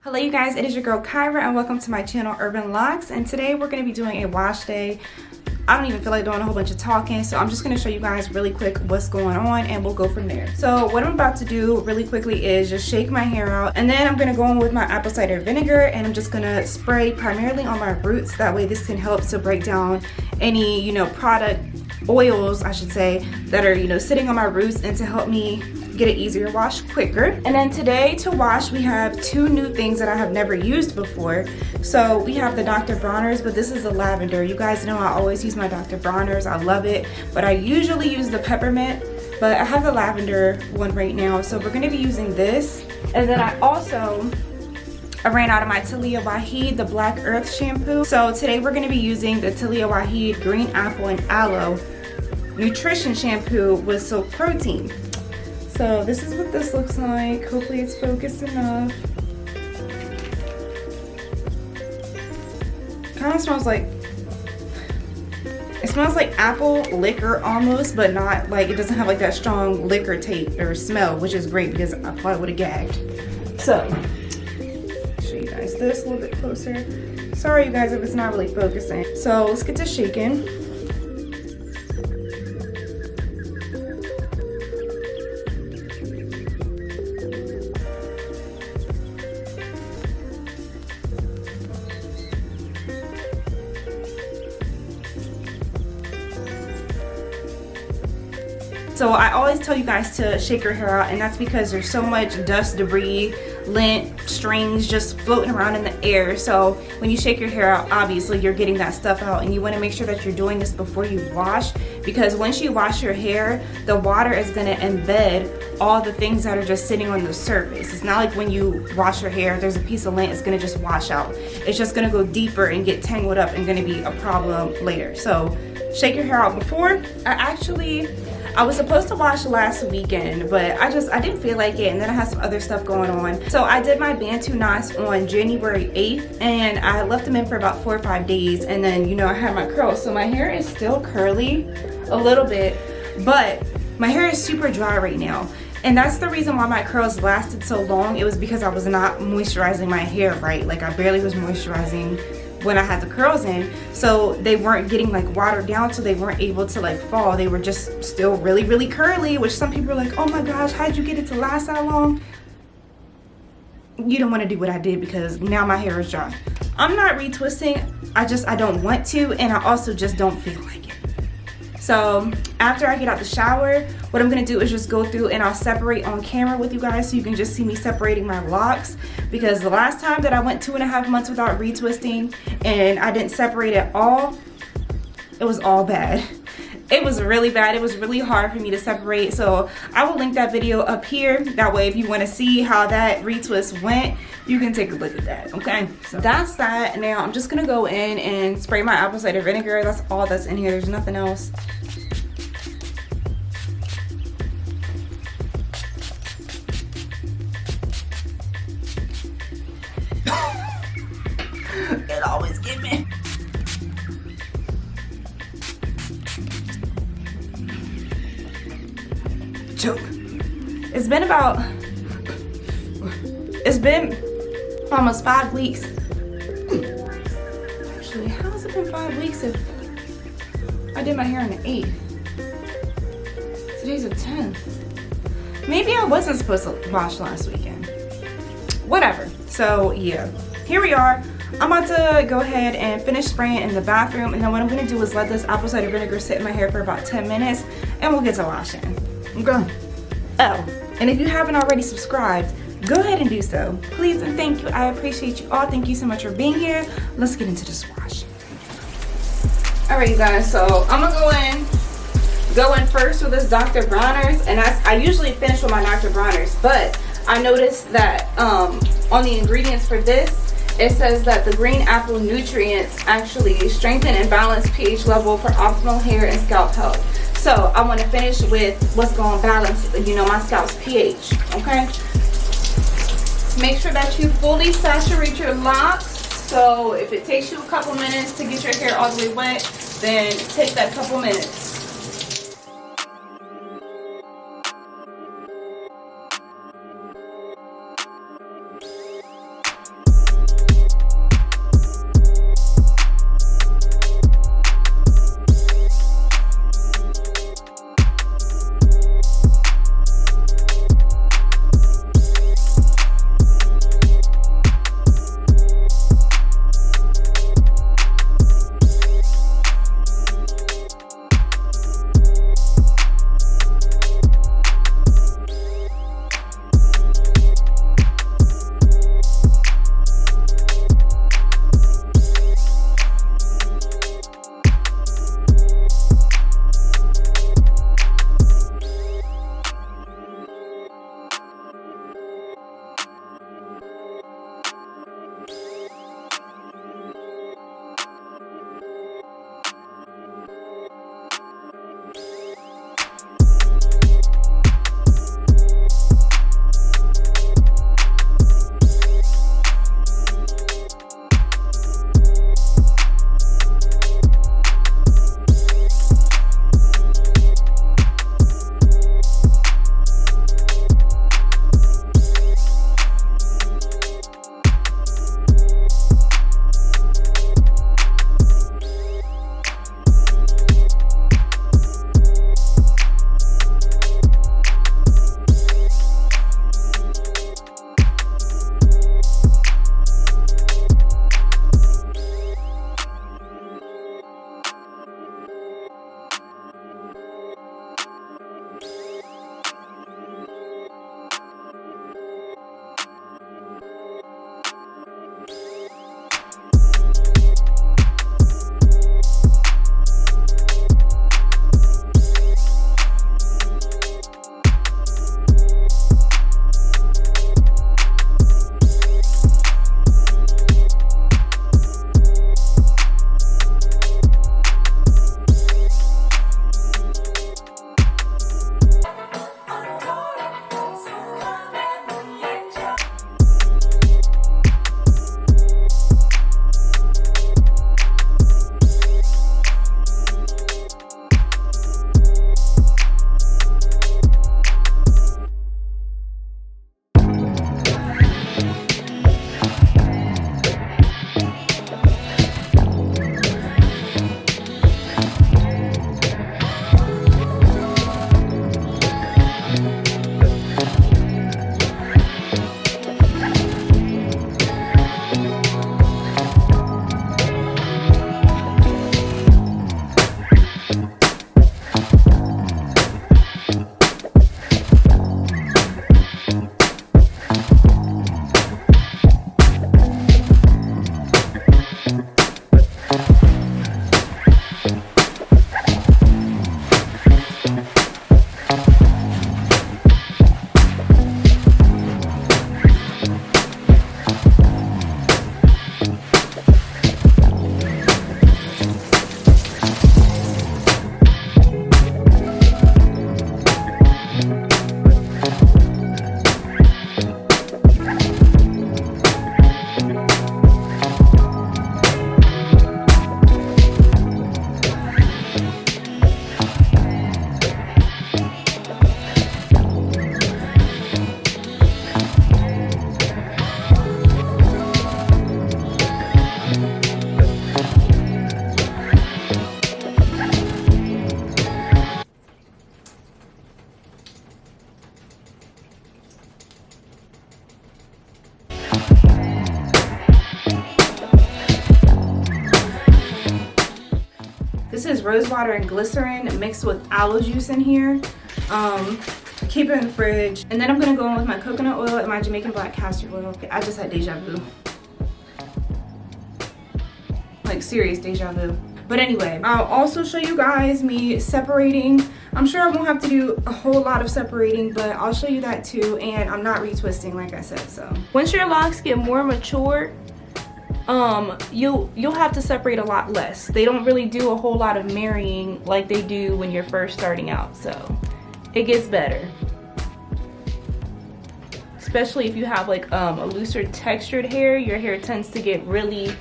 Hello you guys, it is your girl Kyra and welcome to my channel HERBN Locs, and today we're going to be doing a wash day. I don't even feel like doing a whole bunch of talking, so I'm just going to show you guys really quick what's going on and we'll go from there. So what I'm about to do really quickly is just shake my hair out, and then I'm going to go in with my apple cider vinegar and I'm just going to spray primarily on my roots. That way this can help to break down any, product oils, I should say, that are, sitting on my roots, and to help me get an easier wash quicker. And then today to wash we have two new things that I have never used before. So we have the Dr. Bronner's, but this is the lavender. You guys know I always use my Dr. Bronner's. I love it, but I usually use the peppermint, but I have the lavender one right now, so we're going to be using this. And then I ran out of my Taliah Waajid, the Black Earth shampoo. So today we're going to be using the Taliah Waajid Green Apple and Aloe Nutrition Shampoo with Silk Protein. So this is what this looks like. Hopefully it's focused enough. Kind of smells like, it smells like apple liquor almost, but not like, it doesn't have like that strong liquor taste or smell, which is great because I probably would have gagged. So, show you guys this a little bit closer. Sorry you guys if it's not really focusing. So let's get to shaking. So I always tell you guys to shake your hair out, and that's because there's so much dust, debris, lint, strings just floating around in the air. So when you shake your hair out, obviously you're getting that stuff out, and you want to make sure that you're doing this before you wash, because once you wash your hair, the water is going to embed all the things that are just sitting on the surface. It's not like when you wash your hair, there's a piece of lint, it's going to just wash out. It's just going to go deeper and get tangled up and going to be a problem later. So shake your hair out before. I was supposed to wash last weekend, but I didn't feel like it, and then I had some other stuff going on. So I did my Bantu knots on January 8th, and I left them in for about 4 or 5 days, and then, I had my curls. So my hair is still curly a little bit, but my hair is super dry right now. And that's the reason why my curls lasted so long. It was because I was not moisturizing my hair right. Like, I barely was moisturizing when I had the curls in, so they weren't getting like watered down, so they weren't able to like fall. They were just still really, really curly, which some people are like, oh my gosh, how'd you get it to last that long? You don't want to do what I did, because now my hair is dry. I'm not retwisting, I don't want to, and I also just don't feel like it. So after I get out the shower, what I'm going to do is just go through and I'll separate on camera with you guys, so you can just see me separating my locks, because the last time that I went 2.5 months without retwisting and I didn't separate at all, it was all bad. It was really bad. It was really hard for me to separate. So I will link that video up here. That way if you want to see how that retwist went, you can take a look at that. Okay, so that's that. Now I'm just gonna go in and spray my apple cider vinegar. That's all that's in here. There's nothing else. It always get me. Choke. It's been almost 5 weeks. Actually, how has it been 5 weeks if I did my hair on the 8th? Today's the 10th. Maybe I wasn't supposed to wash last weekend. Whatever. So yeah, here we are. I'm about to go ahead and finish spraying in the bathroom, and then what I'm going to do is let this apple cider vinegar sit in my hair for about 10 minutes, and we'll get to washing. Okay. Oh, and if you haven't already subscribed, go ahead and do so. Please and thank you. I appreciate you all. Thank you so much for being here. Let's get into this wash. Alright you guys, so I'm going to go in first with this Dr. Bronner's, and I usually finish with my Dr. Bronner's, but I noticed that on the ingredients for this, it says that the green apple nutrients actually strengthen and balance pH level for optimal hair and scalp health. So I want to finish with what's going to balance, my scalp's pH, okay? Make sure that you fully saturate your locks. So if it takes you a couple minutes to get your hair all the way wet, then take that couple minutes. This is rose water and glycerin mixed with aloe juice in here. Keep it in the fridge. And then I'm gonna go in with my coconut oil and my Jamaican black castor oil. I just had deja vu. Like serious deja vu. But anyway, I'll also show you guys me separating. I'm sure I won't have to do a whole lot of separating, but I'll show you that too. And I'm not retwisting, like I said. So once your locks get more mature, you'll have to separate a lot less. They don't really do a whole lot of marrying like they do when you're first starting out. So it gets better, especially if you have like a looser textured hair. Your hair tends to get really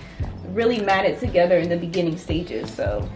matted together in the beginning stages. So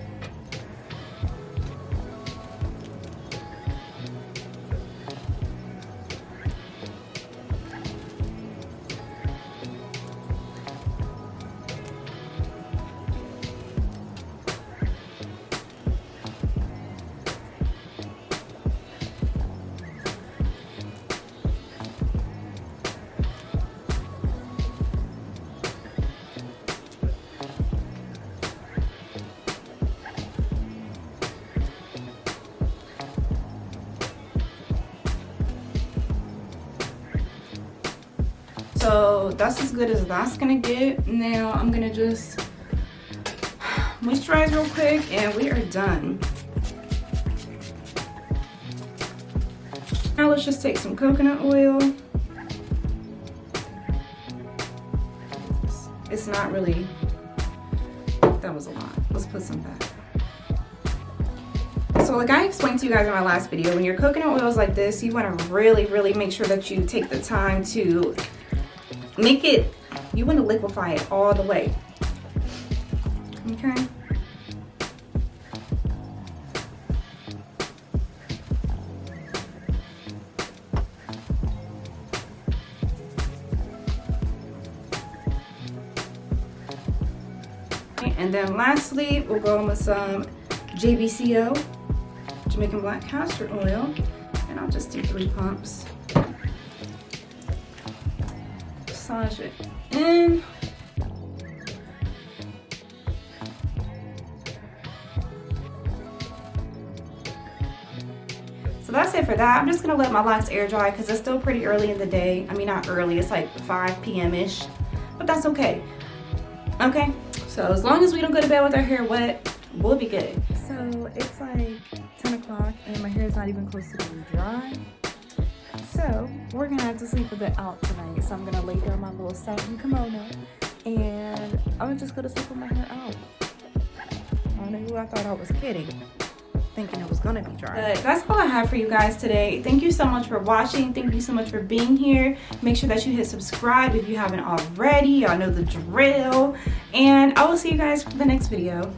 that's as good as that's gonna get. Now I'm gonna just moisturize real quick and we are done. Now let's just take some coconut oil. It's not really, that was a lot. Let's put some back. So like I explained to you guys in my last video, when your coconut oil is like this, you want to really make sure that you take the time to make it, you want to liquefy it all the way. Okay. And then lastly, we'll go in with some JBCO, Jamaican black castor oil, and I'll just do 3 pumps. Massage it in. So that's it for that. I'm just gonna let my locks air dry because it's still pretty early in the day. I mean, not early, it's like 5 p.m.-ish, but that's okay. Okay, so as long as we don't go to bed with our hair wet, we'll be good. So it's like 10 o'clock and my hair is not even close to being dry. So we're gonna have to sleep a bit out tonight. So I'm gonna lay down my little satin kimono and I'm just gonna sleep with my hair out. I know I thought I was kidding, thinking it was gonna be dry. But that's all I have for you guys today. Thank you so much for watching. Thank you so much for being here. Make sure that you hit subscribe if you haven't already. Y'all know the drill. And I will see you guys for the next video.